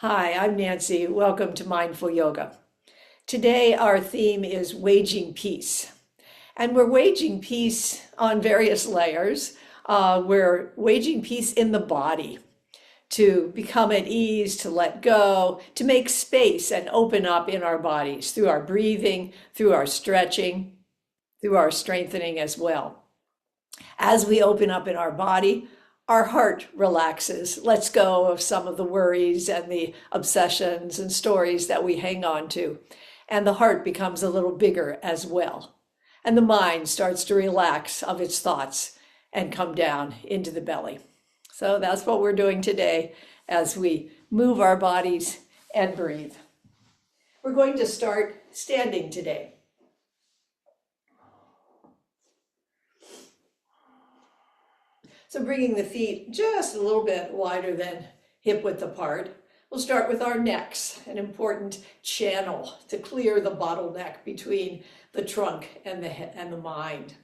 Hi, I'm Nancy. Welcome to Mindful Yoga. Today, our theme is waging peace. And we're waging peace on various layers. We're waging peace in the body to become at ease, to let go, to make space and open up in our bodies through our breathing, through our stretching, through our strengthening as well. As we open up in our body, our heart relaxes, lets go of some of the worries and the obsessions and stories that we hang on to. And the heart becomes a little bigger as well. And the mind starts to relax of its thoughts and come down into the belly. So that's what we're doing today as we move our bodies and breathe. We're going to start standing today. So bringing the feet just a little bit wider than hip width apart. We'll start with our necks, an important channel to clear the bottleneck between the trunk and the mind.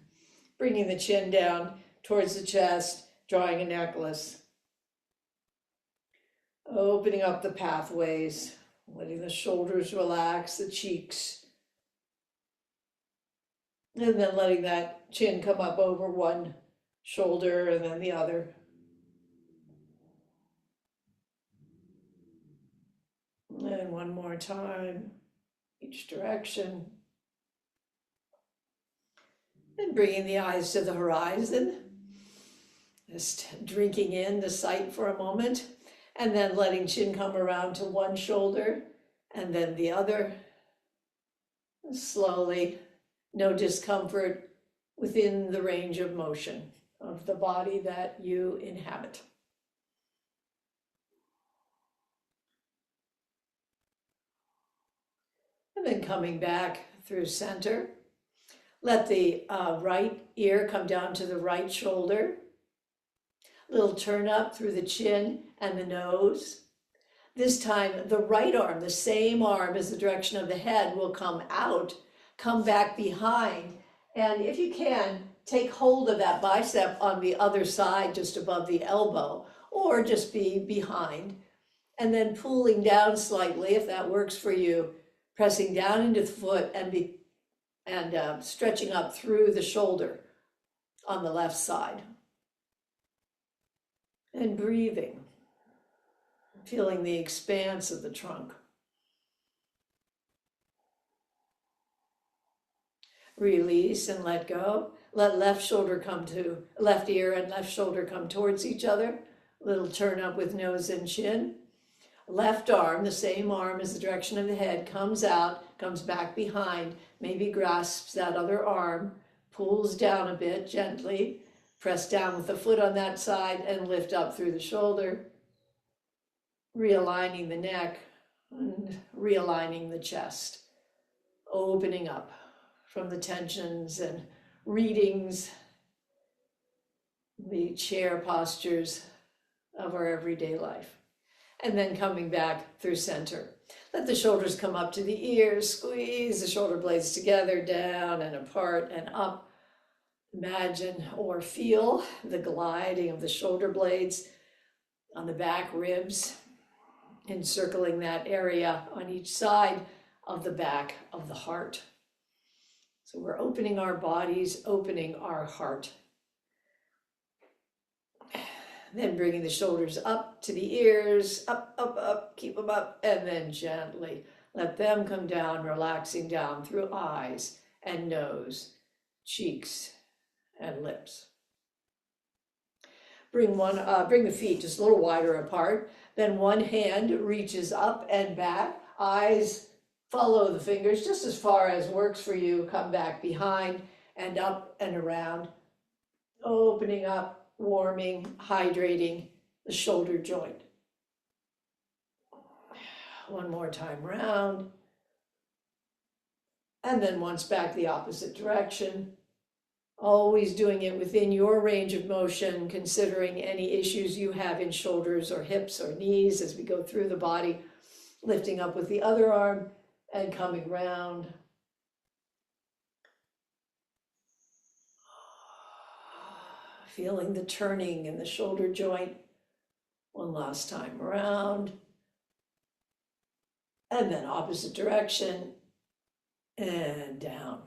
Bringing the chin down towards the chest, drawing a necklace. Opening up the pathways, letting the shoulders relax, the cheeks. And then letting that chin come up over one shoulder and then the other. And one more time, each direction. And bringing the eyes to the horizon. Just drinking in the sight for a moment. And then letting chin come around to one shoulder and then the other. Slowly, no discomfort within the range of motion of the body that you inhabit. And then coming back through center. Let the right ear come down to the right shoulder. Little turn up through the chin and the nose. This time, the right arm, the same arm as the direction of the head, will come out, come back behind. And if you can, take hold of that bicep on the other side, just above the elbow, or just be behind. And then pulling down slightly, if that works for you, pressing down into the foot and stretching up through the shoulder on the left side. And breathing, feeling the expanse of the trunk. Release and let go. Let left ear and left shoulder come towards each other. Little turn up with nose and chin. Left arm, the same arm as the direction of the head, comes out, comes back behind, maybe grasps that other arm, pulls down a bit gently, press down with the foot on that side and lift up through the shoulder, realigning the neck and realigning the chest, opening up from the tensions and readings, the chair postures of our everyday life. And then coming back through center. Let the shoulders come up to the ears, squeeze the shoulder blades together, down and apart and up. Imagine or feel the gliding of the shoulder blades on the back ribs, encircling that area on each side of the back of the heart. So we're opening our bodies, opening our heart. Then bringing the shoulders up to the ears, up, up, up, keep them up, and then gently let them come down, relaxing down through eyes and nose, cheeks, and lips. Bring the feet just a little wider apart. Then one hand reaches up and back. Eyes follow the fingers just as far as works for you. Come back behind and up and around. Opening up, warming, hydrating the shoulder joint. One more time round. And then once back the opposite direction. Always doing it within your range of motion, considering any issues you have in shoulders or hips or knees as we go through the body, lifting up with the other arm and coming round. Feeling the turning in the shoulder joint. One last time around. And then opposite direction and down.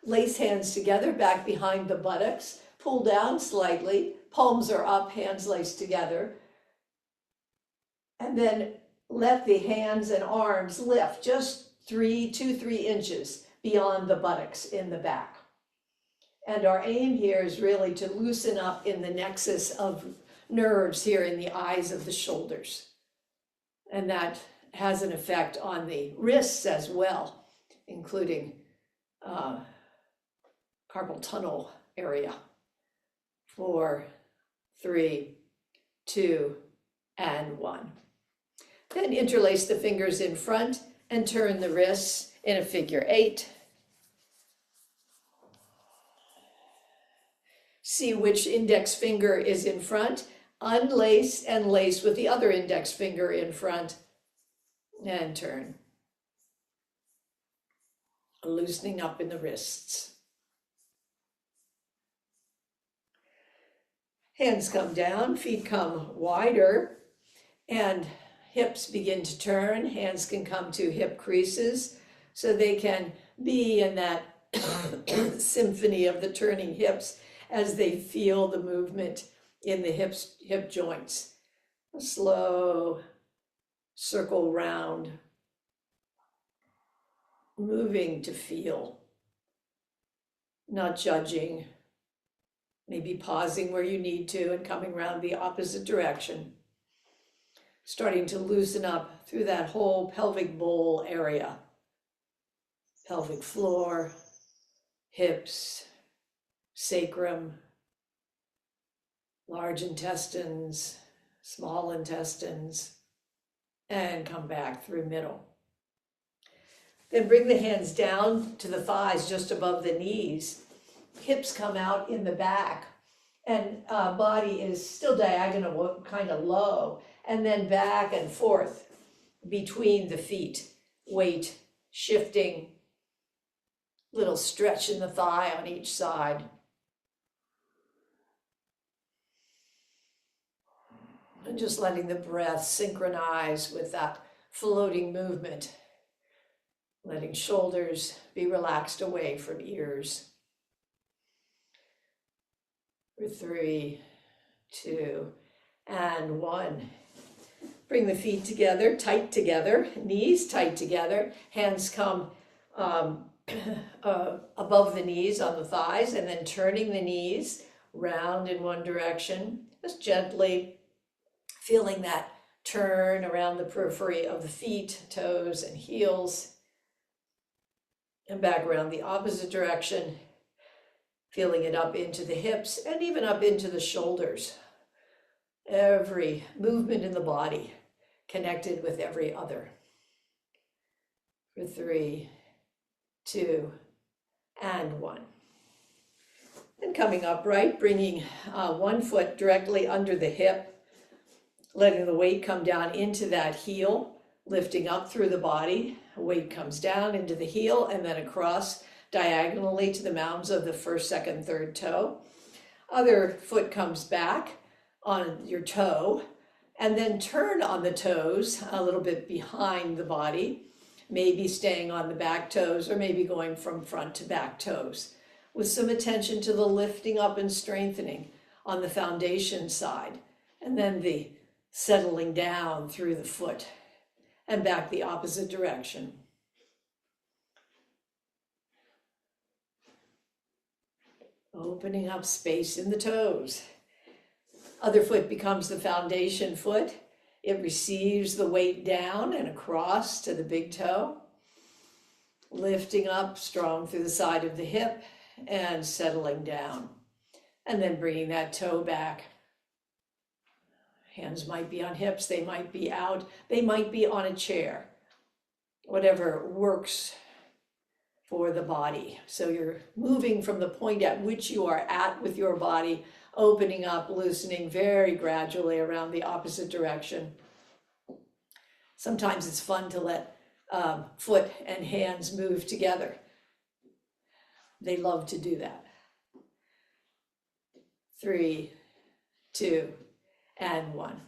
Lace hands together back behind the buttocks. Pull down slightly. Palms are up, hands laced together. And then let the hands and arms lift just 2, 3 inches beyond the buttocks in the back. And our aim here is really to loosen up in the nexus of nerves here in the eyes of the shoulders. And that has an effect on the wrists as well, including carpal tunnel area. 4, 3, 2, and 1. Then interlace the fingers in front and turn the wrists in a figure 8. See which index finger is in front. Unlace and lace with the other index finger in front and turn. Loosening up in the wrists. Hands come down, feet come wider, and hips begin to turn. Hands can come to hip creases so they can be in that symphony of the turning hips as they feel the movement in the hip joints. A slow circle round, moving to feel, not judging, maybe pausing where you need to and coming around the opposite direction. Starting to loosen up through that whole pelvic bowl area. Pelvic floor, hips, sacrum, large intestines, small intestines, and come back through middle. Then bring the hands down to the thighs just above the knees. Hips come out in the back, and body is still diagonal, kind of low, and then back and forth between the feet. Weight shifting, little stretch in the thigh on each side. And just letting the breath synchronize with that floating movement. Letting shoulders be relaxed away from ears. For 3, 2, and 1. Bring the feet together, tight together, knees tight together. Hands come above the knees on the thighs, and then turning the knees round in one direction. Just gently feeling that turn around the periphery of the feet, toes, and heels. And back around the opposite direction, feeling it up into the hips and even up into the shoulders. Every movement in the body connected with every other. For 3, 2, and 1. And coming upright, bringing one foot directly under the hip, letting the weight come down into that heel, lifting up through the body. Weight comes down into the heel and then across diagonally to the mounds of the first, second, third toe. Other foot comes back on your toe, and then turn on the toes a little bit behind the body, maybe staying on the back toes or maybe going from front to back toes, with some attention to the lifting up and strengthening on the foundation side, and then the settling down through the foot and back the opposite direction. Opening up space in the toes. Other foot becomes the foundation foot. It receives the weight down and across to the big toe. Lifting up strong through the side of the hip and settling down. And then bringing that toe back. Hands might be on hips, they might be out, they might be on a chair. Whatever works for the body. So you're moving from the point at which you are at with your body, opening up, loosening very gradually around the opposite direction. Sometimes it's fun to let foot and hands move together. They love to do that. 3, 2, and 1.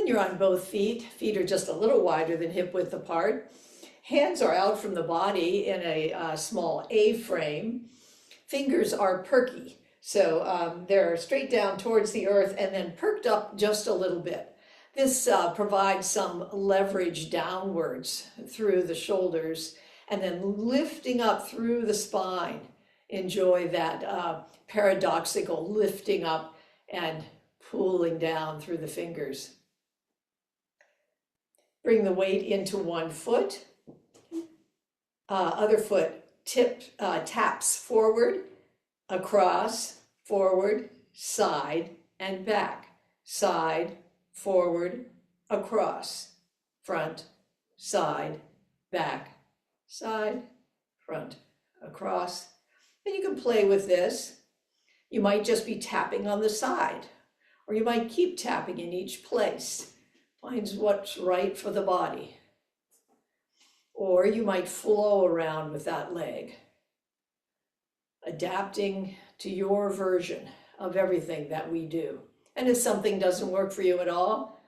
Then you're on both feet. Feet are just a little wider than hip width apart. Hands are out from the body in a small A-frame. Fingers are perky. So they're straight down towards the earth and then perked up just a little bit. This provides some leverage downwards through the shoulders and then lifting up through the spine. Enjoy that paradoxical lifting up and pulling down through the fingers. Bring the weight into one foot. Other foot taps forward, across, forward, side, and back. Side, forward, across, front, side, back, side, front, across. And you can play with this. You might just be tapping on the side, or you might keep tapping in each place. Finds what's right for the body. Or you might flow around with that leg, adapting to your version of everything that we do. And if something doesn't work for you at all,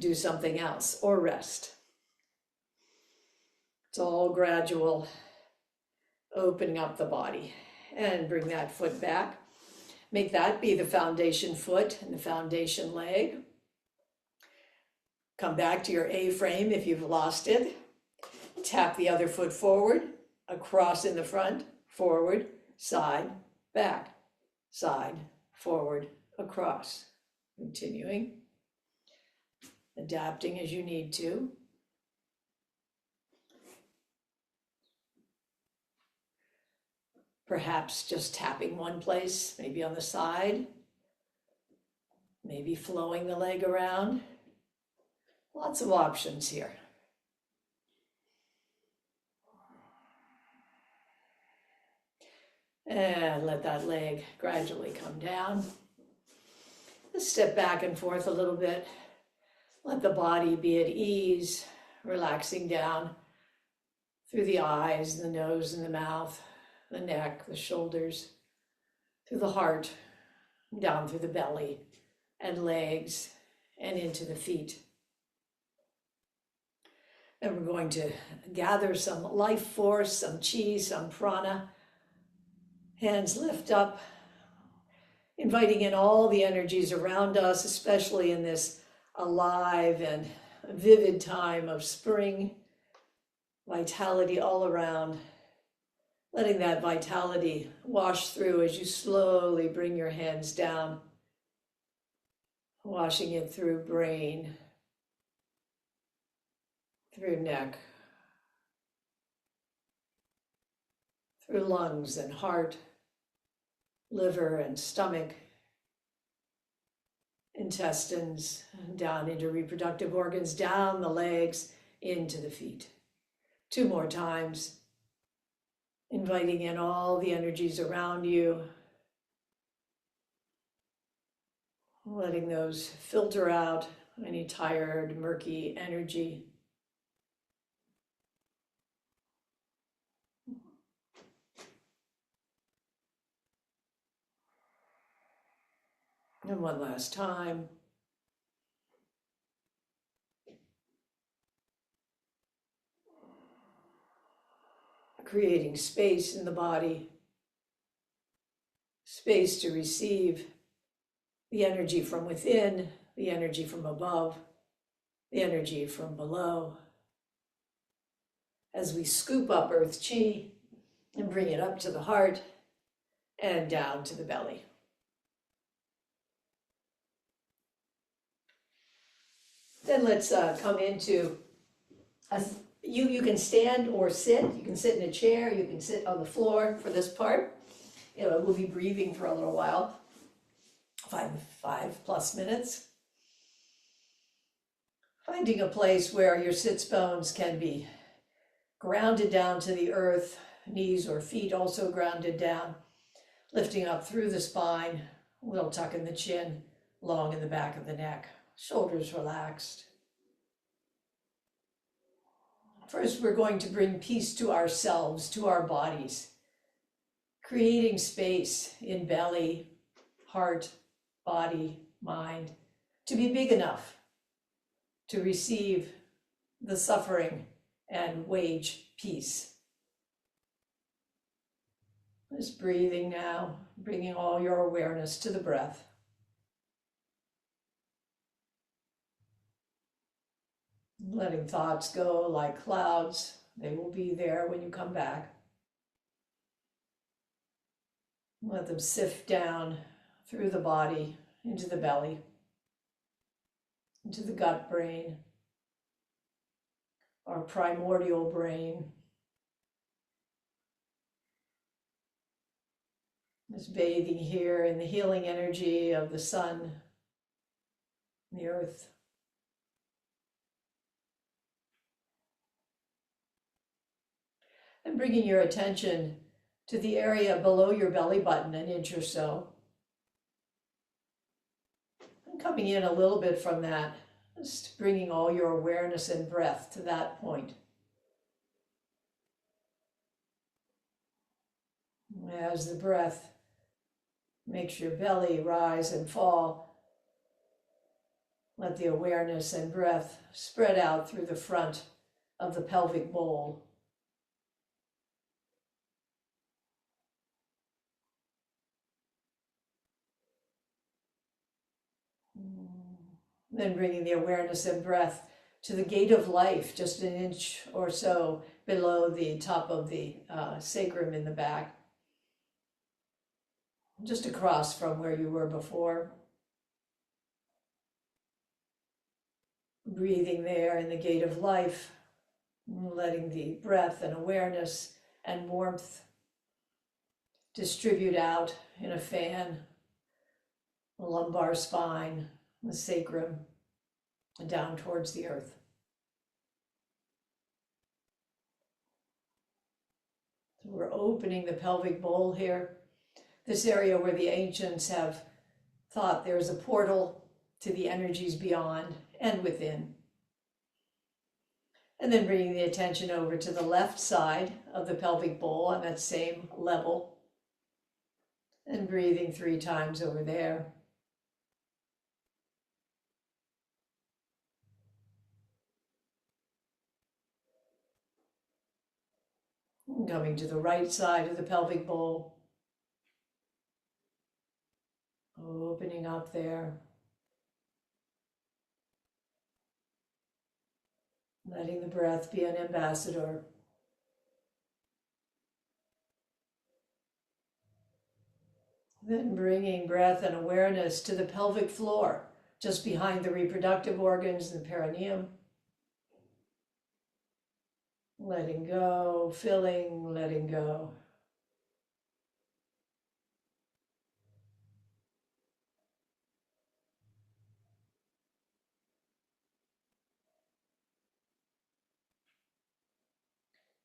do something else or rest. It's all gradual, opening up the body. And bring that foot back. Make that be the foundation foot and the foundation leg. Come back to your A-frame if you've lost it. Tap the other foot forward, across in the front, forward, side, back, side, forward, across. Continuing, adapting as you need to. Perhaps just tapping one place, maybe on the side, maybe flowing the leg around. Lots of options here. And let that leg gradually come down. Let's step back and forth a little bit. Let the body be at ease, relaxing down through the eyes, the nose and the mouth, the neck, the shoulders, through the heart, down through the belly and legs and into the feet. And we're going to gather some life force, some chi, some prana. Hands lift up, inviting in all the energies around us, especially in this alive and vivid time of spring. Vitality all around. Letting that vitality wash through as you slowly bring your hands down. Washing it through brain, through neck, through lungs and heart, liver and stomach, intestines, down into reproductive organs, down the legs, into the feet. 2 more times, inviting in all the energies around you, letting those filter out any tired, murky energy. And one last time. Creating space in the body, space to receive the energy from within, the energy from above, the energy from below. As we scoop up earth chi and bring it up to the heart and down to the belly. Then let's come into you can stand or sit. You can sit in a chair. You can sit on the floor for this part. We'll be breathing for a little while, 5+ minutes. Finding a place where your sits bones can be grounded down to the earth, knees or feet also grounded down, lifting up through the spine, a little tuck in the chin, long in the back of the neck, shoulders relaxed. First, we're going to bring peace to ourselves, to our bodies, creating space in belly, heart, body, mind, to be big enough to receive the suffering and wage peace. Just breathing now, bringing all your awareness to the breath. Letting thoughts go like clouds. They will be there when you come back. Let them sift down through the body, into the belly, into the gut brain, our primordial brain. Just bathing here in the healing energy of the sun, the earth. And bringing your attention to the area below your belly button, an inch or so. And coming in a little bit from that, just bringing all your awareness and breath to that point. As the breath makes your belly rise and fall, let the awareness and breath spread out through the front of the pelvic bowl. Then bringing the awareness and breath to the gate of life, just an inch or so below the top of the sacrum in the back. Just across from where you were before. Breathing there in the gate of life, letting the breath and awareness and warmth distribute out in a fan, the lumbar spine, the sacrum, and down towards the earth. So we're opening the pelvic bowl here, this area where the ancients have thought there's a portal to the energies beyond and within. And then bringing the attention over to the left side of the pelvic bowl on that same level, and breathing 3 times over there. Coming to the right side of the pelvic bowl, opening up there, letting the breath be an ambassador. Then bringing breath and awareness to the pelvic floor, just behind the reproductive organs and the perineum. Letting go, filling, letting go.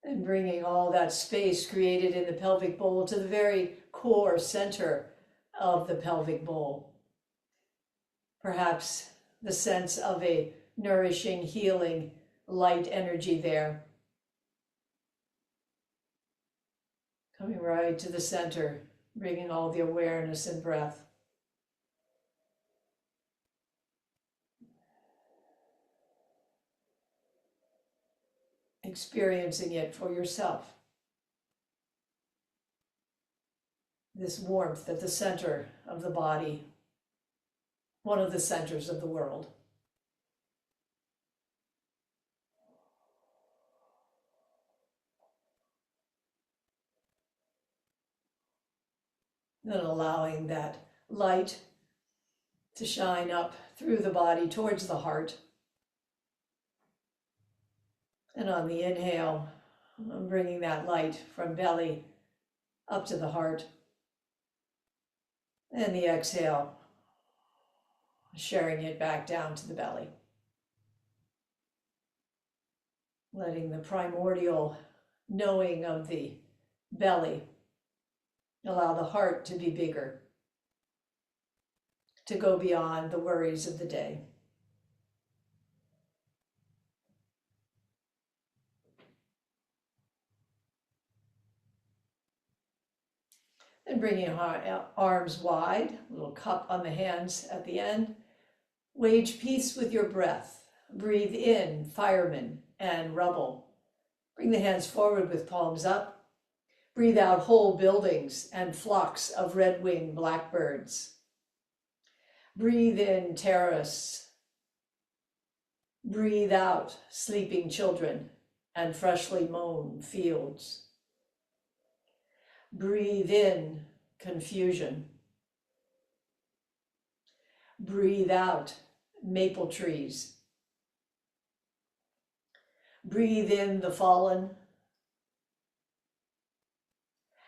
And bringing all that space created in the pelvic bowl to the very core center of the pelvic bowl. Perhaps the sense of a nourishing, healing, light energy there. Coming right to the center, bringing all the awareness and breath. Experiencing it for yourself. This warmth at the center of the body, one of the centers of the world. Then allowing that light to shine up through the body towards the heart. And on the inhale, I'm bringing that light from belly up to the heart. And the exhale, sharing it back down to the belly. Letting the primordial knowing of the belly allow the heart to be bigger, to go beyond the worries of the day. And bringing our arms wide, a little cup on the hands at the end. Wage peace with your breath. Breathe in, firemen and rubble. Bring the hands forward with palms up. Breathe out whole buildings and flocks of red-winged blackbirds. Breathe in, terrorists. Breathe out, sleeping children and freshly mown fields. Breathe in, confusion. Breathe out, maple trees. Breathe in the fallen.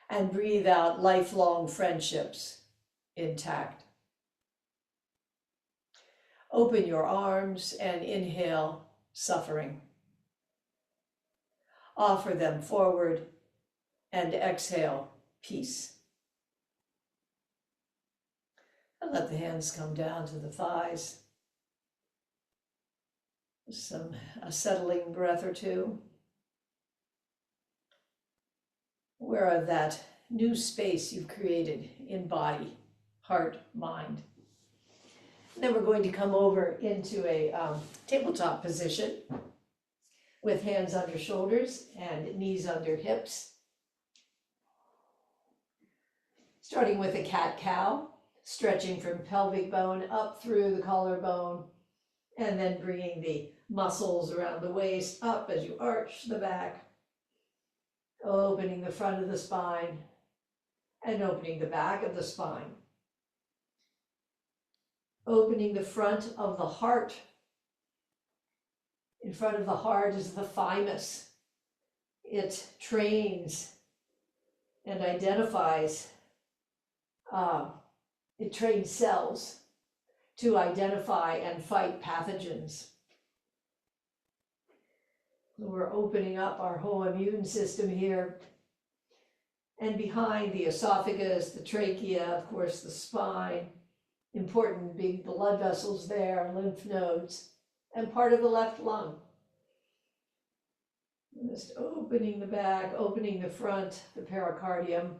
And breathe out lifelong friendships intact. Open your arms and inhale suffering. Offer them forward and exhale peace. And let the hands come down to the thighs. A settling breath or two. Aware of that new space you've created in body, heart, mind. And then we're going to come over into a tabletop position with hands under shoulders and knees under hips. Starting with a cat-cow, stretching from pelvic bone up through the collarbone, and then bringing the muscles around the waist up as you arch the back, opening the front of the spine and opening the back of the spine. Opening the front of the heart. In front of the heart is the thymus. It trains and identifies, it trains cells to identify and fight pathogens. We're opening up our whole immune system here. And behind the esophagus, the trachea, of course, the spine, important big blood vessels there, lymph nodes, and part of the left lung. Just opening the back, opening the front, the pericardium,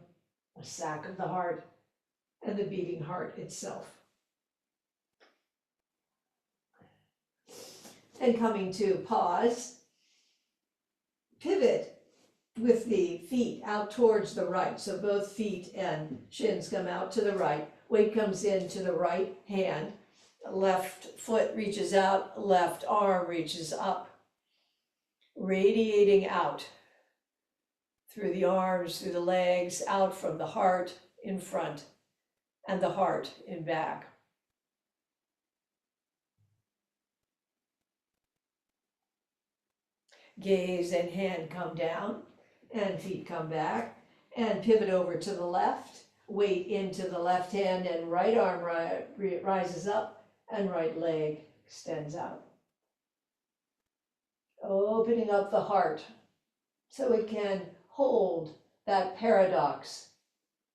the sac of the heart, and the beating heart itself. And coming to pause, pivot with the feet out towards the right. So both feet and shins come out to the right. Weight comes into the right hand. Left foot reaches out, left arm reaches up. Radiating out through the arms, through the legs, out from the heart in front and the heart in back. Gaze and hand come down and feet come back and pivot over to the left. Weight into the left hand and right arm rises up and right leg extends out. Opening up the heart so it can hold that paradox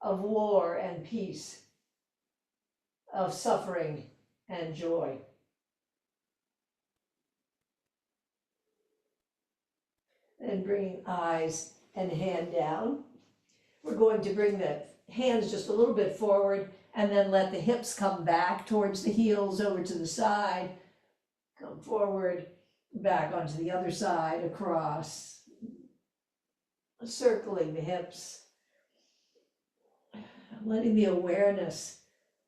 of war and peace, of suffering and joy. And bringing eyes and hand down. We're going to bring the hands just a little bit forward and then let the hips come back towards the heels, over to the side, come forward, back onto the other side, across, circling the hips, letting the awareness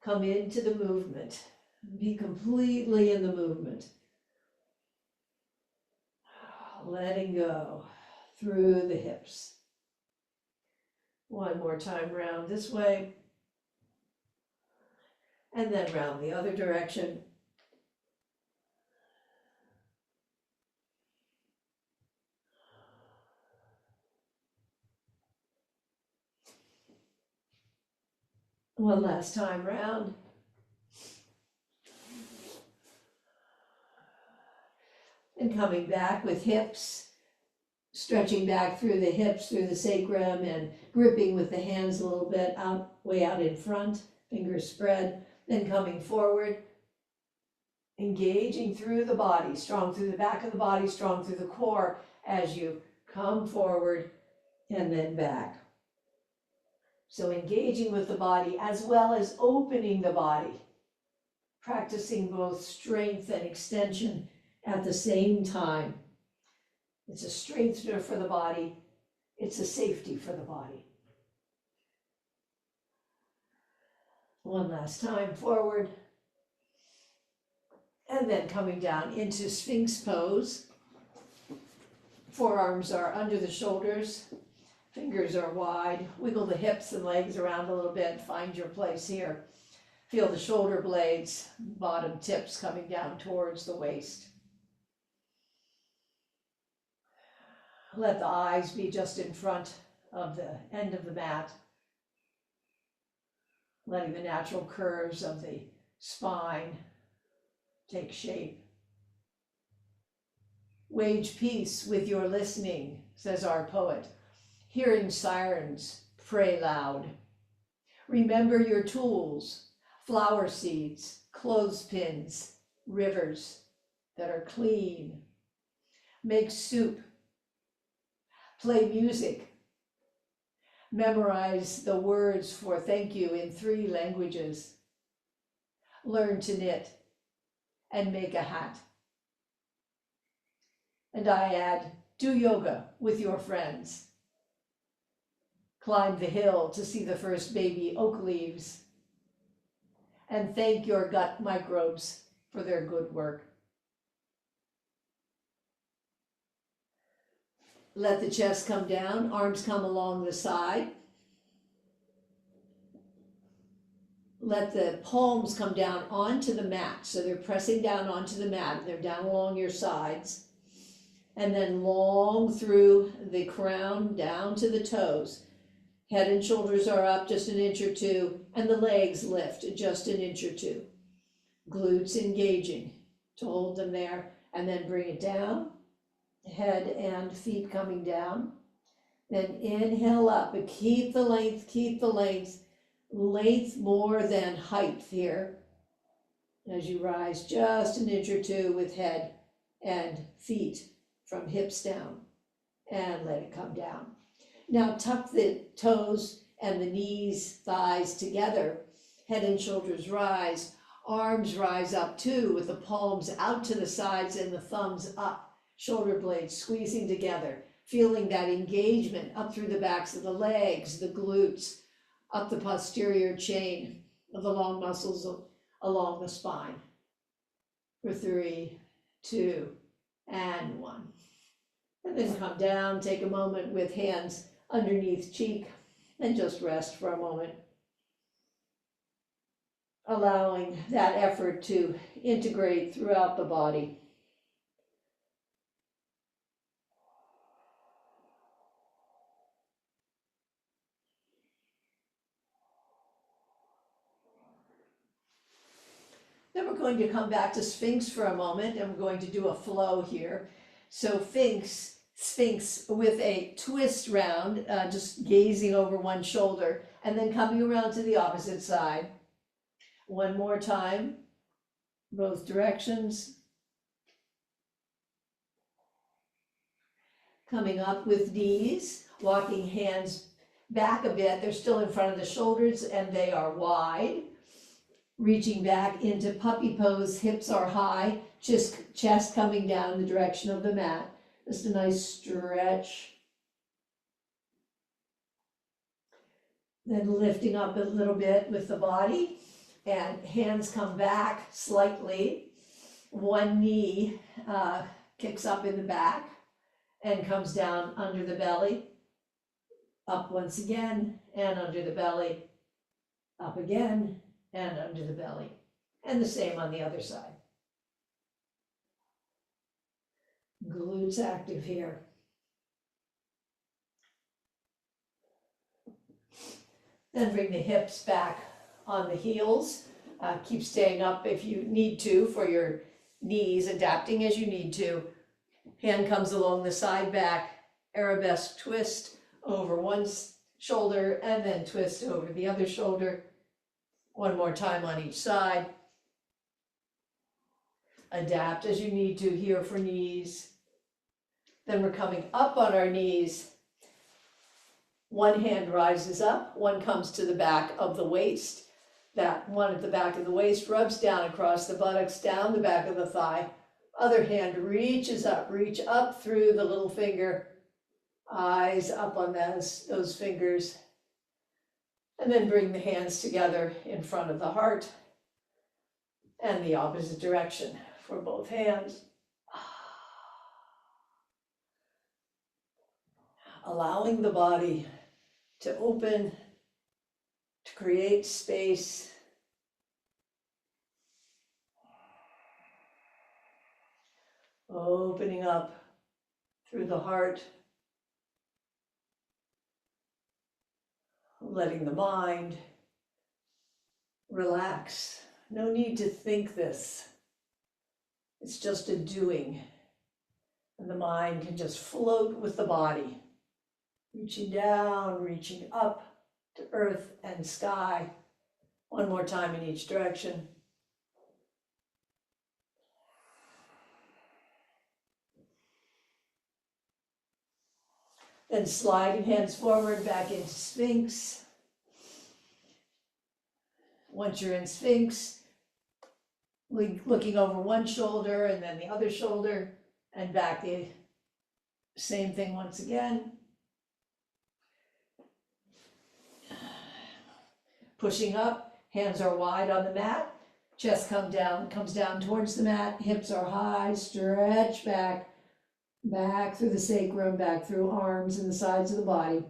come into the movement, be completely in the movement. Letting go through the hips. One more time round this way, and then round the other direction. One last time round. And coming back with hips, stretching back through the hips, through the sacrum, and gripping with the hands a little bit out, way out in front, fingers spread, then coming forward, engaging through the body, strong through the back of the body, strong through the core as you come forward and then back. So engaging with the body as well as opening the body, practicing both strength and extension at the same time. It's a strengthener for the body. It's a safety for the body. One last time, forward. And then coming down into Sphinx pose. Forearms are under the shoulders. Fingers are wide. Wiggle the hips and legs around a little bit. Find your place here. Feel the shoulder blades, bottom tips coming down towards the waist. Let the eyes be just in front of the end of the mat. Letting the natural curves of the spine take shape. Wage peace with your listening, says our poet. Hearing sirens, pray loud. Remember your tools, flower seeds, clothespins, rivers that are clean. Make soup. Play music. Memorize the words for thank you in 3 languages. Learn to knit and make a hat. And I add, do yoga with your friends. Climb the hill to see the first baby oak leaves. And thank your gut microbes for their good work. Let the chest come down, arms come along the side. Let the palms come down onto the mat. So they're pressing down onto the mat. They're down along your sides. And then long through the crown down to the toes. Head and shoulders are up just an inch or 2, and the legs lift just an inch or 2. Glutes engaging to hold them there, and then bring it down. Head and feet coming down. Then inhale up, but keep the length, length more than height here. As you rise just an inch or 2 with head and feet from hips down, and let it come down. Now tuck the toes and the knees, thighs together. Head and shoulders rise. Arms rise up too, with the palms out to the sides and the thumbs up. Shoulder blades squeezing together. Feeling that engagement up through the backs of the legs, the glutes, up the posterior chain of the long muscles along the spine. For 3, 2, and 1. And then come down, take a moment with hands underneath cheek, and just rest for a moment. Allowing that effort to integrate throughout the body. Then we're going to come back to Sphinx for a moment, and we're going to do a flow here. So Sphinx with a twist round, just gazing over one shoulder, and then coming around to the opposite side. One more time, both directions. Coming up with knees, walking hands back a bit. They're still in front of the shoulders and they are wide. Reaching back into puppy pose, hips are high, chest coming down the direction of the mat. Just a nice stretch. Then lifting up a little bit with the body, and hands come back slightly. One knee kicks up in the back and comes down under the belly. Up once again and under the belly. Up again and under the belly. And the same on the other side. Glutes active here. Then bring the hips back on the heels. Keep staying up if you need to for your knees, adapting as you need to. Hand comes along the side back, arabesque twist over one shoulder and then twist over the other shoulder. One more time on each side. Adapt as you need to here for knees. Then we're coming up on our knees. One hand rises up, one comes to the back of the waist. That one at the back of the waist rubs down across the buttocks, down the back of the thigh, Other hand reaches up, reach up through the little finger, eyes up on those fingers, and then bring the hands together in front of the heart and the opposite direction for both hands. Allowing the body to open, to create space. Opening up through the heart. Letting the mind relax. No need to think this. It's just a doing. And the mind can just float with the body. Reaching down, reaching up to earth and sky. One more time in each direction. Then sliding hands forward back into Sphinx. Once you're in Sphinx, looking over one shoulder and then the other shoulder and back the same thing once again. Pushing up, hands are wide on the mat, chest comes down towards the mat, hips are high, stretch back through the sacrum, back through arms and the sides of the body.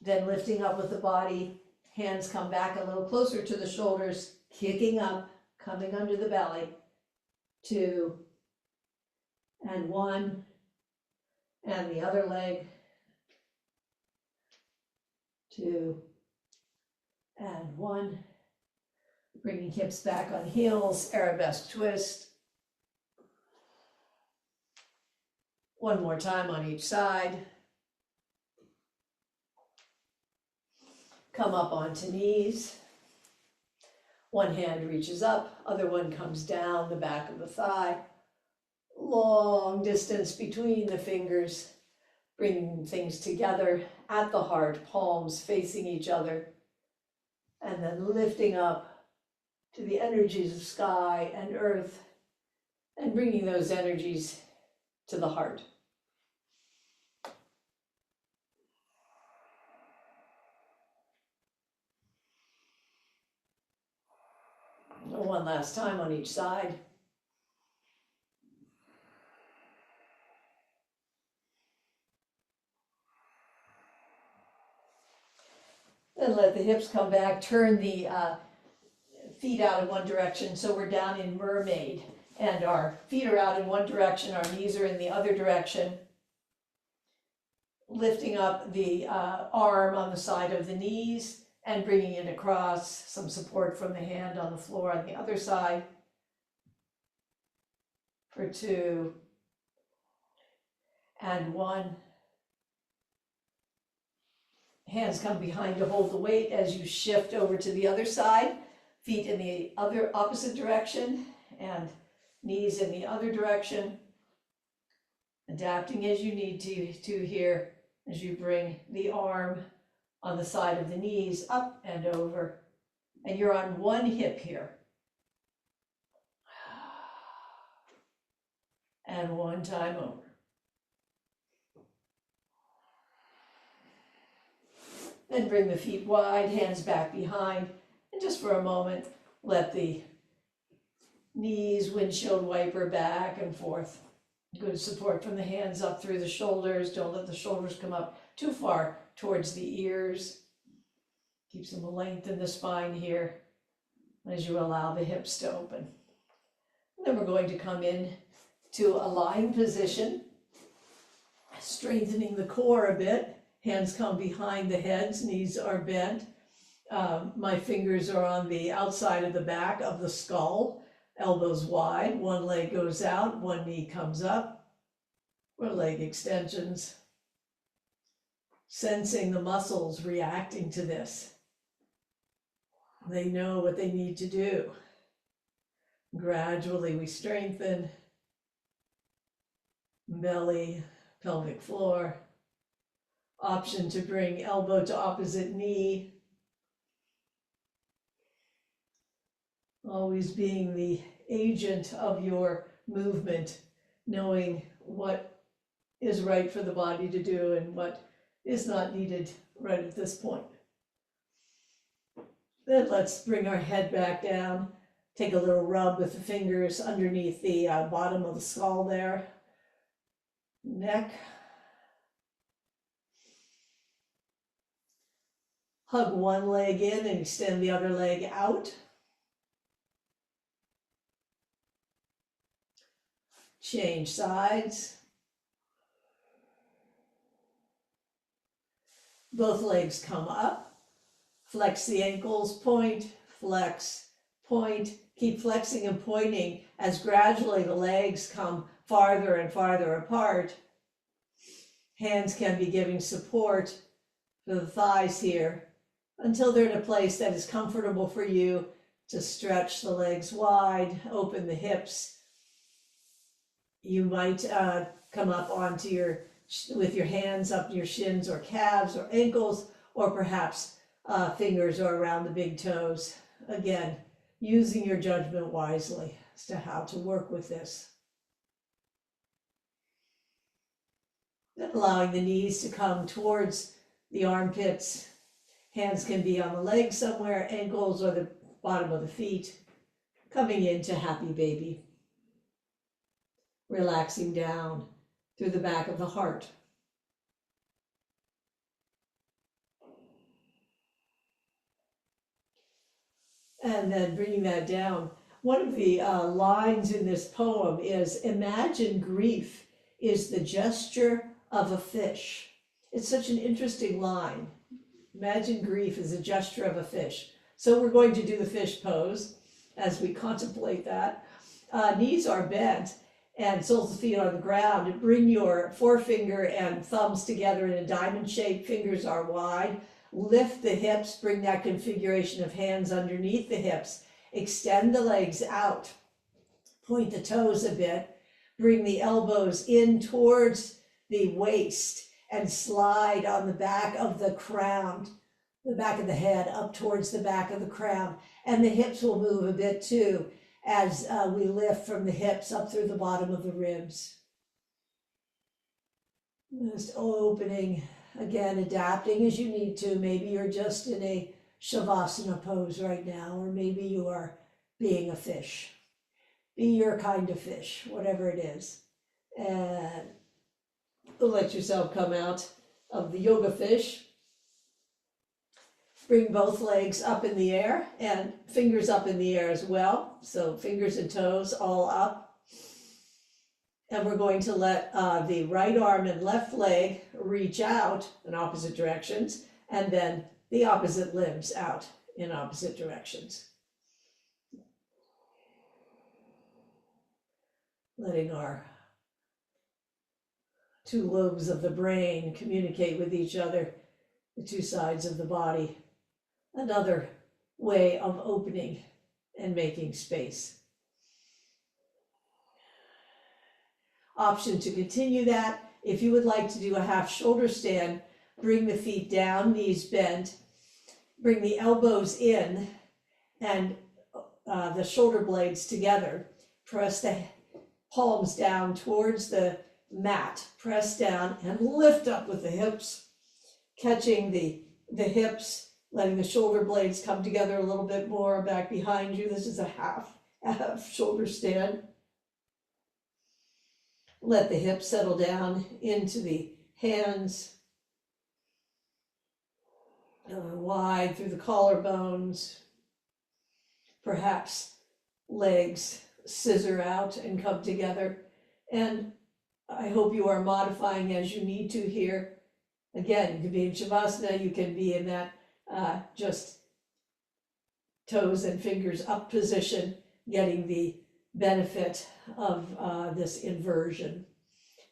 Then lifting up with the body, hands come back a little closer to the shoulders, kicking up, coming under the belly. 2 and 1, and the other leg. 2 and 1. Bringing hips back on heels, arabesque twist. One more time on each side. Come up onto knees. One hand reaches up, other one comes down the back of the thigh. Long distance between the fingers, bringing things together at the heart, palms facing each other. And then lifting up to the energies of sky and earth and bringing those energies to the heart. One last time on each side. Then let the hips come back, turn the feet out in one direction so we're down in mermaid. And our feet are out in one direction, our knees are in the other direction. Lifting up the arm on the side of the knees and bringing it across, some support from the hand on the floor on the other side. For 2 and 1. Hands come behind to hold the weight as you shift over to the other side. Feet in the other opposite direction and knees in the other direction. Adapting as you need to here as you bring the arm on the side of the knees up and over. And you're on one hip here. And one time over. Then bring the feet wide, hands back behind, and just for a moment, let the knees windshield wiper back and forth. Good support from the hands up through the shoulders. Don't let the shoulders come up too far towards the ears. Keep some length in the spine here as you allow the hips to open. And then we're going to come in to a lying position, strengthening the core a bit. Hands come behind the heads, knees are bent. My fingers are on the outside of the back of the skull, elbows wide. One leg goes out, one knee comes up, or leg extensions. Sensing the muscles reacting to this. They know what they need to do. Gradually we strengthen. Belly, pelvic floor. Option to bring elbow to opposite knee. Always being the agent of your movement, knowing what is right for the body to do and what is not needed right at this point. Then let's bring our head back down. Take a little rub with the fingers underneath the bottom of the skull there. Neck. Hug one leg in and extend the other leg out. Change sides. Both legs come up. Flex the ankles, point, flex, point. Keep flexing and pointing as gradually the legs come farther and farther apart. Hands can be giving support for the thighs here until they're in a place that is comfortable for you to stretch the legs wide, open the hips. You might come up onto with your hands up to your shins or calves or ankles, or perhaps fingers are around the big toes. Again, using your judgment wisely as to how to work with this. Then allowing the knees to come towards the armpits. Hands can be on the legs somewhere, ankles or the bottom of the feet. Coming into happy baby. Relaxing down through the back of the heart. And then bringing that down. One of the lines in this poem is, imagine grief is the gesture of a fish. It's such an interesting line. Imagine grief is a gesture of a fish. So we're going to do the fish pose as we contemplate that. Knees are bent and soles of feet on the ground. Bring your forefinger and thumbs together in a diamond shape. Fingers are wide. Lift the hips. Bring that configuration of hands underneath the hips. Extend the legs out. Point the toes a bit. Bring the elbows in towards the waist and slide on the back of the crown, the back of the head up towards the back of the crown. And the hips will move a bit too as we lift from the hips up through the bottom of the ribs. Just opening, again, adapting as you need to. Maybe you're just in a Shavasana pose right now, or maybe you are being a fish. Be your kind of fish, whatever it is. And let yourself come out of the yoga fish. Bring both legs up in the air and fingers up in the air as well. So fingers and toes all up. And we're going to let the right arm and left leg reach out in opposite directions, and then the opposite limbs out in opposite directions. Letting our two lobes of the brain communicate with each other, the two sides of the body. Another way of opening and making space. Option to continue that. If you would like to do a half shoulder stand, bring the feet down, knees bent, bring the elbows in and the shoulder blades together. Press the palms down towards the mat. Press down and lift up with the hips, catching the hips, letting the shoulder blades come together a little bit more back behind you. This is a half shoulder stand. Let the hips settle down into the hands, wide through the collarbones. Perhaps legs scissor out and come together. And I hope you are modifying as you need to here. Again, you can be in Shavasana, you can be in that just toes and fingers up position, getting the benefit of this inversion.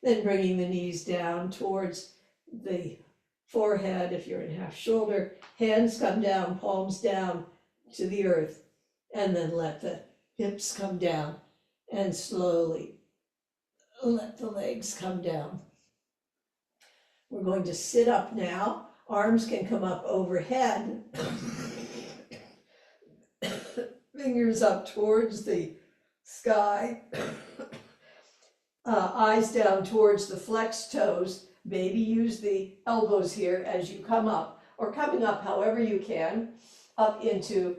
Then bringing the knees down towards the forehead if you're in half shoulder. Hands come down, palms down to the earth, and then let the hips come down and slowly let the legs come down. We're going to sit up now. Arms can come up overhead. Fingers up towards the sky. Eyes down towards the flexed toes. Maybe use the elbows here as you come up, or coming up however you can, up into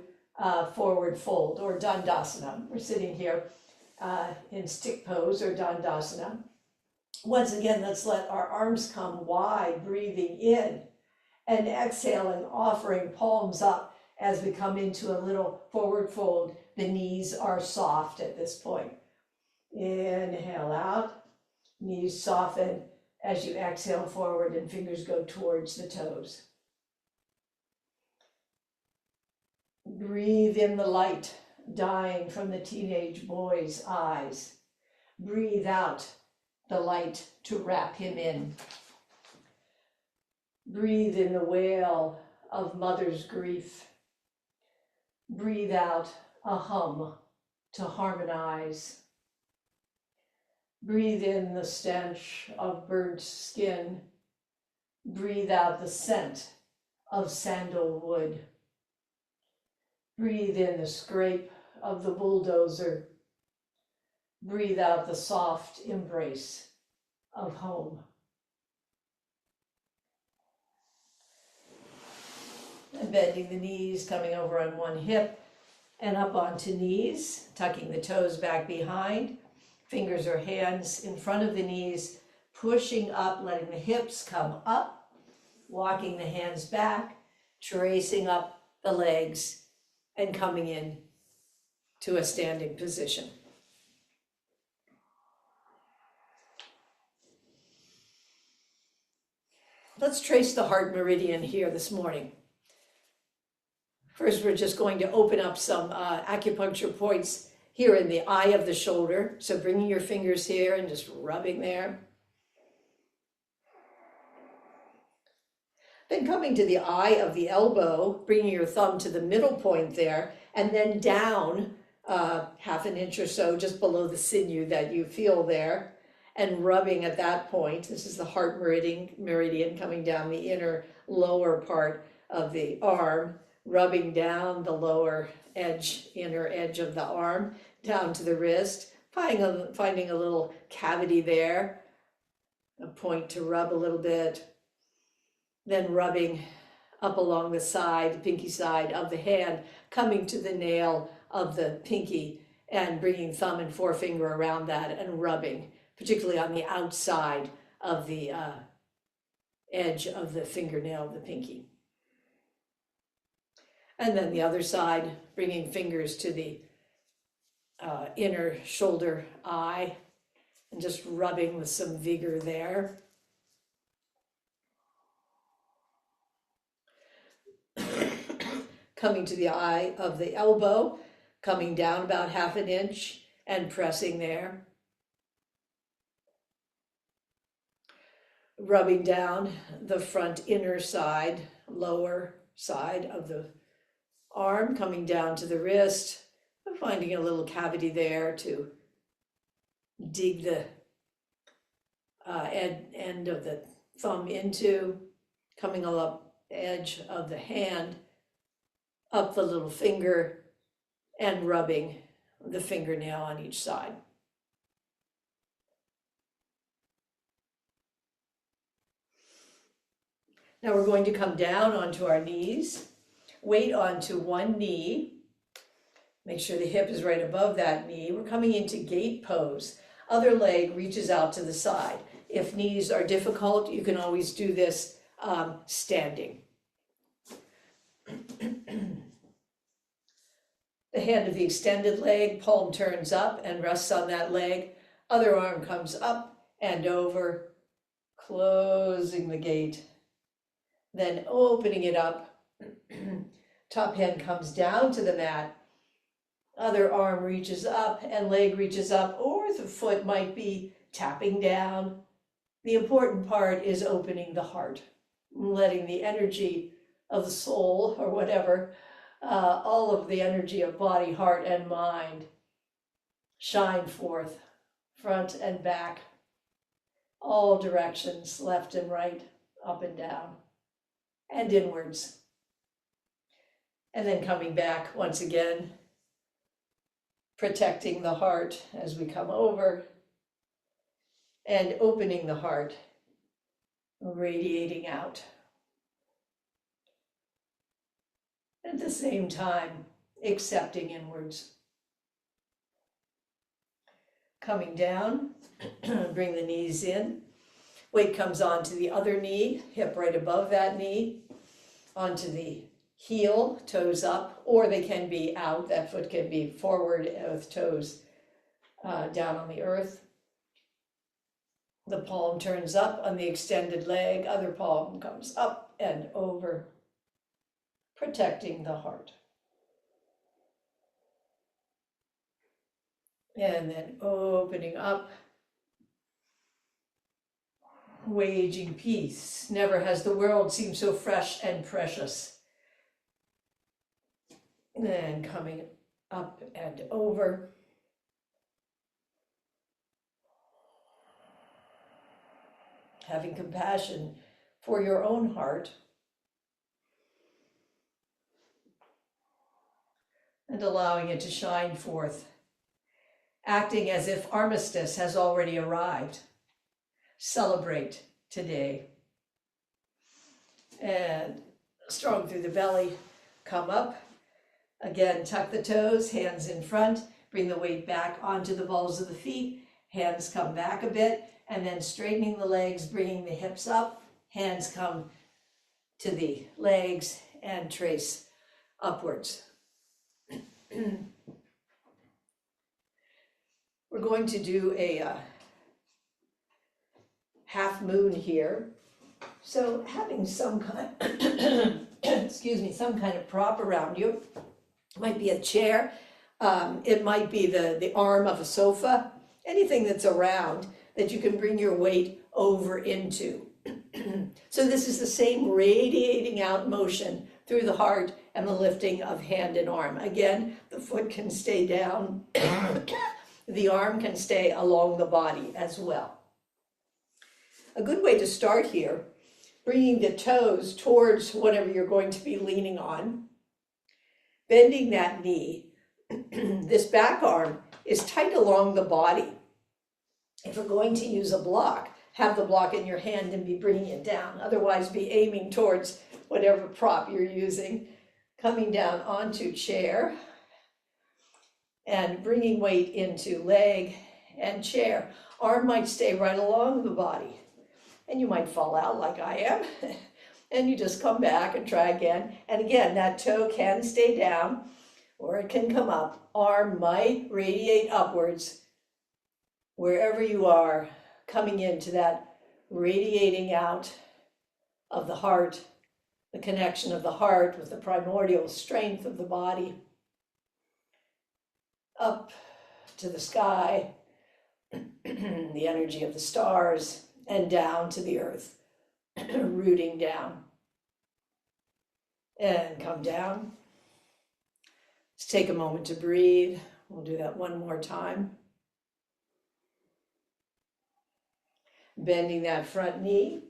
forward fold or Dandasana. We're sitting here in stick pose or Dandasana. Once again, let's let our arms come wide, breathing in, and exhaling, offering palms up as we come into a little forward fold. The knees are soft at this point. Inhale out, knees soften as you exhale forward and fingers go towards the toes. Breathe in the light dying from the teenage boy's eyes. Breathe out the light to wrap him in. Breathe in the wail of mother's grief. Breathe out a hum to harmonize. Breathe in the stench of burnt skin. Breathe out the scent of sandalwood. Breathe in the scrape of the bulldozer. Breathe out the soft embrace of home. And bending the knees, coming over on one hip and up onto knees, tucking the toes back behind. Fingers or hands in front of the knees, pushing up, letting the hips come up, walking the hands back, tracing up the legs, and coming in to a standing position. Let's trace the heart meridian here this morning. First, we're just going to open up some acupuncture points here in the eye of the shoulder. So bringing your fingers here and just rubbing there. Then coming to the eye of the elbow, bringing your thumb to the middle point there, and then down half an inch or so just below the sinew that you feel there, and rubbing at that point. This is the heart meridian coming down the inner lower part of the arm, rubbing down the lower edge, inner edge of the arm, down to the wrist, finding a little cavity there, a point to rub a little bit, then rubbing up along the side, pinky side of the hand, coming to the nail of the pinky and bringing thumb and forefinger around that and rubbing, particularly on the outside of the edge of the fingernail of the pinky. And then the other side, bringing fingers to the inner shoulder eye and just rubbing with some vigor there. Coming to the eye of the elbow, coming down about half an inch and pressing there. Rubbing down the front inner side, lower side of the arm, coming down to the wrist, finding a little cavity there to dig the end of the thumb into, coming up edge of the hand, up the little finger, and rubbing the fingernail on each side. Now we're going to come down onto our knees, weight onto one knee. Make sure the hip is right above that knee. We're coming into gate pose. Other leg reaches out to the side. If knees are difficult, you can always do this standing. The hand of the extended leg, palm turns up and rests on that leg. Other arm comes up and over, closing the gate. Then opening it up. Top hand comes down to the mat. Other arm reaches up and leg reaches up, or the foot might be tapping down. The important part is opening the heart, letting the energy of the soul or whatever, all of the energy of body, heart, and mind shine forth, front and back, all directions, left and right, up and down, and inwards. And then coming back once again protecting the heart as we come over, and opening the heart, radiating out. At the same time, accepting inwards. Coming down, bring the knees in. Weight comes onto the other knee, hip right above that knee, onto the heel, toes up, or they can be out. That foot can be forward with toes down on the earth. The palm turns up on the extended leg, other palm comes up and over, protecting the heart. And then opening up, waging peace. Never has the world seemed so fresh and precious. And coming up and over. Having compassion for your own heart. And allowing it to shine forth. Acting as if armistice has already arrived. Celebrate today. And strong through the belly, come up. Again, tuck the toes, hands in front, bring the weight back onto the balls of the feet, hands come back a bit, and then straightening the legs, bringing the hips up, hands come to the legs and trace upwards. We're going to do a half moon here. So having some kind, some kind of prop around you. It might be a chair, it might be the arm of a sofa, anything that's around that you can bring your weight over into. So this is the same radiating out motion through the heart and the lifting of hand and arm. Again, the foot can stay down, the arm can stay along the body as well. A good way to start here, bringing the toes towards whatever you're going to be leaning on, bending that knee. This back arm is tight along the body. If you're going to use a block, have the block in your hand and be bringing it down. Otherwise, be aiming towards whatever prop you're using. Coming down onto chair and bringing weight into leg and chair. Arm might stay right along the body. And you might fall out like I am. And you just come back and try again. And again, that toe can stay down or it can come up. Arm might radiate upwards wherever you are, coming into that radiating out of the heart, the connection of the heart with the primordial strength of the body. Up to the sky, the energy of the stars, and down to the earth. Rooting down and come down. Let's take a moment to breathe. We'll do that one more time. Bending that front knee.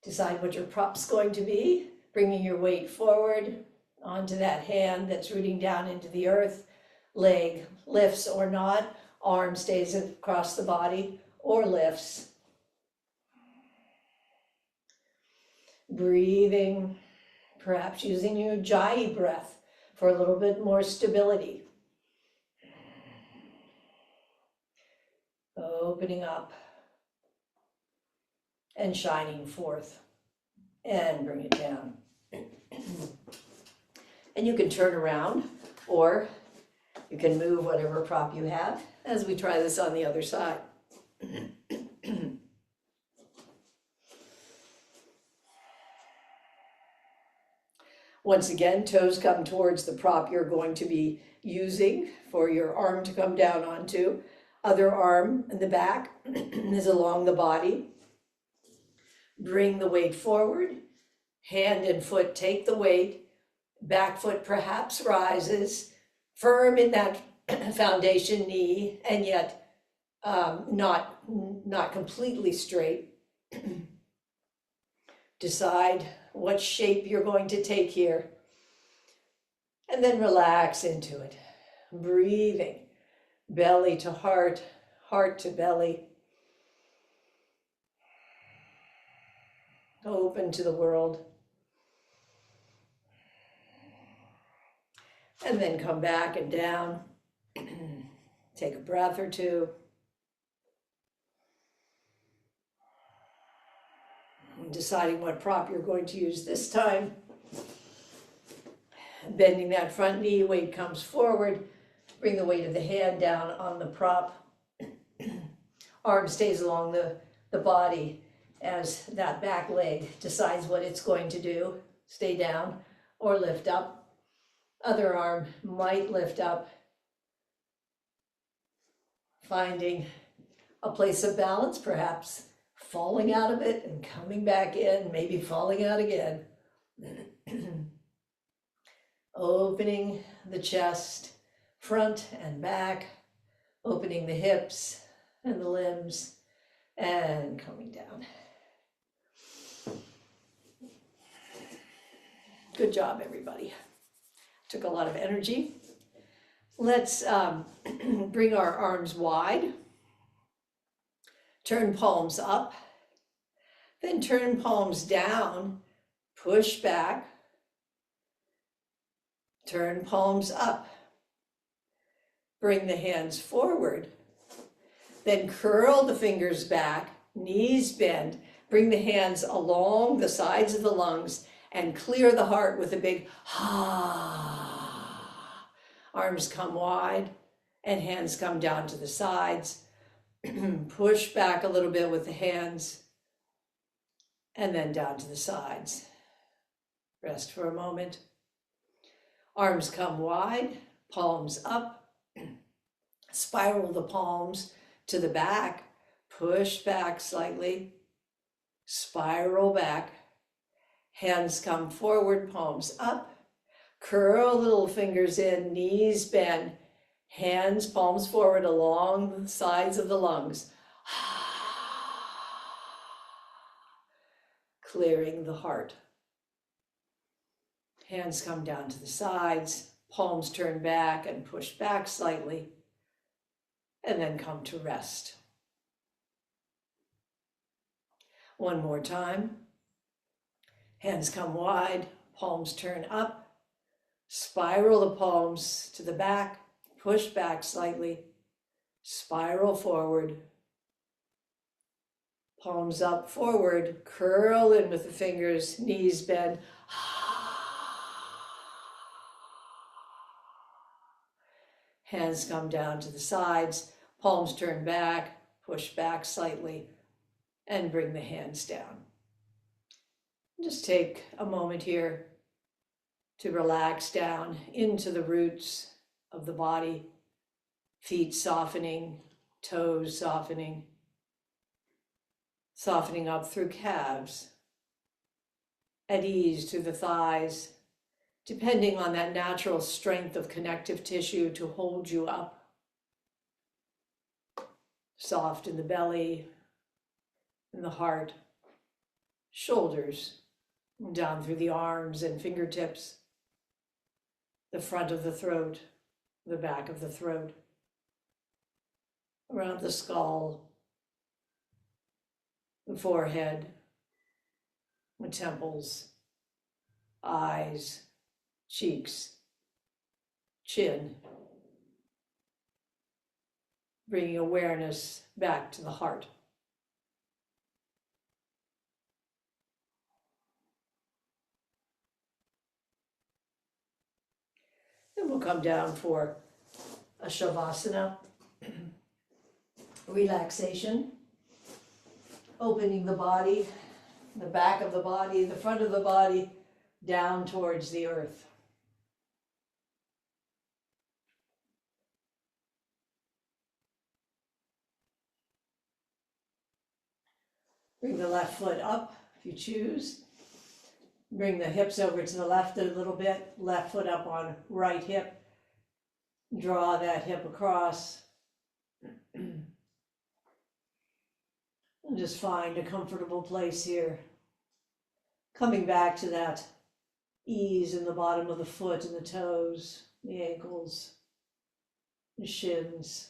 Decide what your prop's going to be. Bringing your weight forward onto that hand that's rooting down into the earth. Leg lifts or not. Arm stays across the body or lifts. Breathing, perhaps using your Ujjayi breath for a little bit more stability. Opening up and shining forth and bring it down. And you can turn around or you can move whatever prop you have as we try this on the other side. Once again, toes come towards the prop you're going to be using for your arm to come down onto. Other arm in the back is along the body. Bring the weight forward. Hand and foot take the weight. Back foot perhaps rises. Firm in that foundation knee, and yet not completely straight. Decide what shape you're going to take here. And then relax into it. Breathing, belly to heart, heart to belly. Open to the world. And then come back and down. Take a breath or two. And deciding what prop you're going to use this time. Bending that front knee, weight comes forward. Bring the weight of the hand down on the prop. Arm stays along the body as that back leg decides what it's going to do. Stay down or lift up. Other arm might lift up. Finding a place of balance, perhaps falling out of it and coming back in, maybe falling out again. Opening the chest, front and back, opening the hips and the limbs, and coming down. Good job, everybody. Took a lot of energy. Let's bring our arms wide. Turn palms up. Then turn palms down. Push back. Turn palms up. Bring the hands forward. Then curl the fingers back, knees bend. Bring the hands along the sides of the lungs and clear the heart with a big ha. Arms come wide and hands come down to the sides. Push back a little bit with the hands and then down to the sides. Rest for a moment. Arms come wide, palms up. Spiral the palms to the back. Push back slightly. Spiral back. Hands come forward, palms up. Curl little fingers in, knees bend. Hands, palms forward along the sides of the lungs. Clearing the heart. Hands come down to the sides, palms turn back and push back slightly, and then come to rest. One more time. Hands come wide, palms turn up, spiral the palms to the back, push back slightly, spiral forward, palms up forward, curl in with the fingers, knees bend. Hands come down to the sides, palms turn back, push back slightly, and bring the hands down. Just take a moment here to relax down into the roots of the body, feet softening, toes softening, softening up through calves, at ease through the thighs, depending on that natural strength of connective tissue to hold you up. Soft in the belly, in the heart, shoulders, down through the arms and fingertips, the front of the throat, the back of the throat, around the skull, the forehead, the temples, eyes, cheeks, chin, bringing awareness back to the heart. Then we'll come down for a Shavasana, relaxation, opening the body, the back of the body, the front of the body, down towards the earth. Bring the left foot up if you choose. Bring the hips over to the left a little bit, left foot up on right hip. Draw that hip across. And just find a comfortable place here. Coming back to that ease in the bottom of the foot and the toes, the ankles, the shins,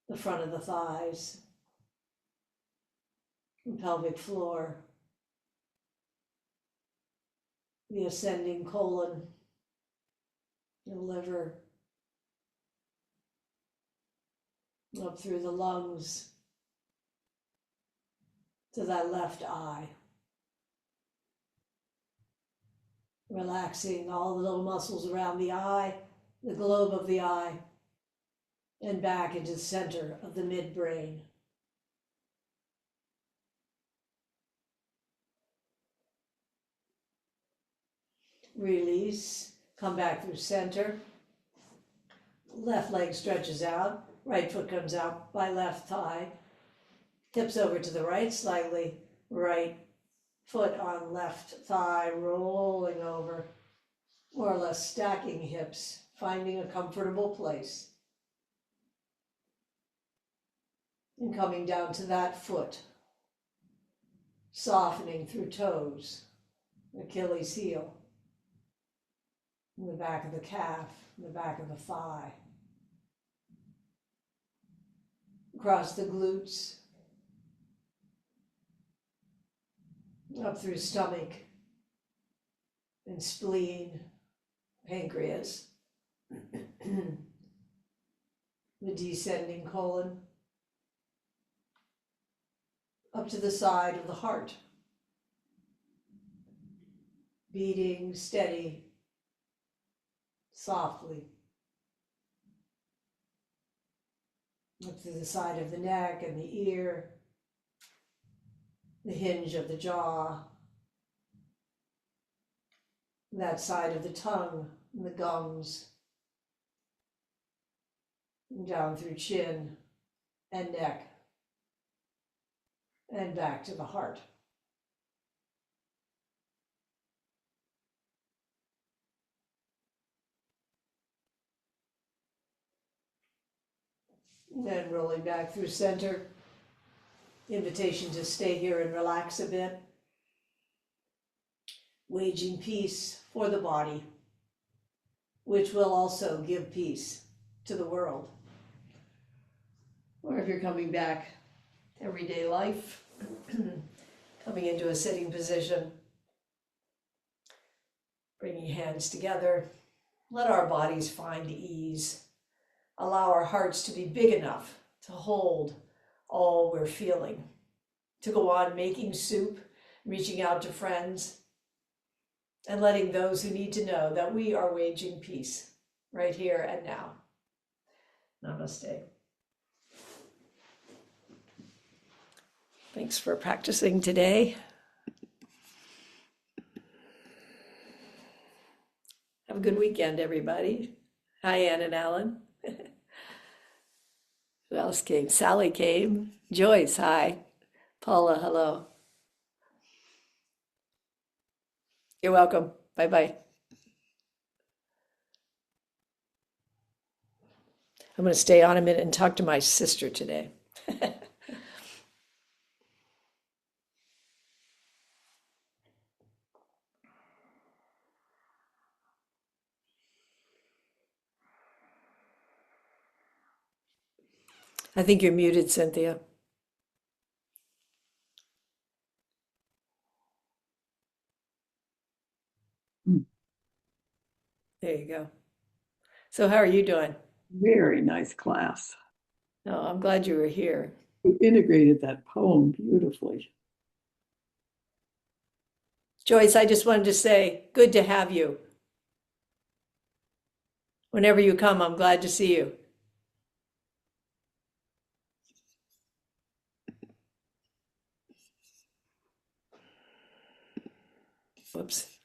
the front of the thighs, the pelvic floor, the ascending colon, the liver, up through the lungs to that left eye. Relaxing all the little muscles around the eye, the globe of the eye, and back into the center of the midbrain. Release, come back through center. Left leg stretches out, right foot comes out by left thigh. Hips over to the right slightly, right foot on left thigh, rolling over, more or less stacking hips, finding a comfortable place. And coming down to that foot, softening through toes, Achilles heel, in the back of the calf, in the back of the thigh. Across the glutes, up through stomach and spleen, pancreas, the descending colon, up to the side of the heart, beating steady, softly, up to the side of the neck and the ear, the hinge of the jaw, that side of the tongue, and the gums, down through chin and neck, and back to the heart. Then rolling back through center. Invitation to stay here and relax a bit. Waging peace for the body, which will also give peace to the world. Or if you're coming back, everyday life, coming into a sitting position, bringing hands together, let our bodies find ease. Allow our hearts to be big enough to hold all we're feeling, to go on making soup, reaching out to friends, and letting those who need to know that we are waging peace right here and now. Namaste. Thanks for practicing today. Have a good weekend, everybody. Hi, Ann and Alan. Who else came? Sally came. Joyce, hi. Paula, hello. You're welcome. Bye-bye. I'm going to stay on a minute and talk to my sister today. I think you're muted, Cynthia. There you go. So how are you doing? Very nice class. Oh, I'm glad you were here. You integrated that poem beautifully. Joyce, I just wanted to say, good to have you. Whenever you come, I'm glad to see you. Whoops.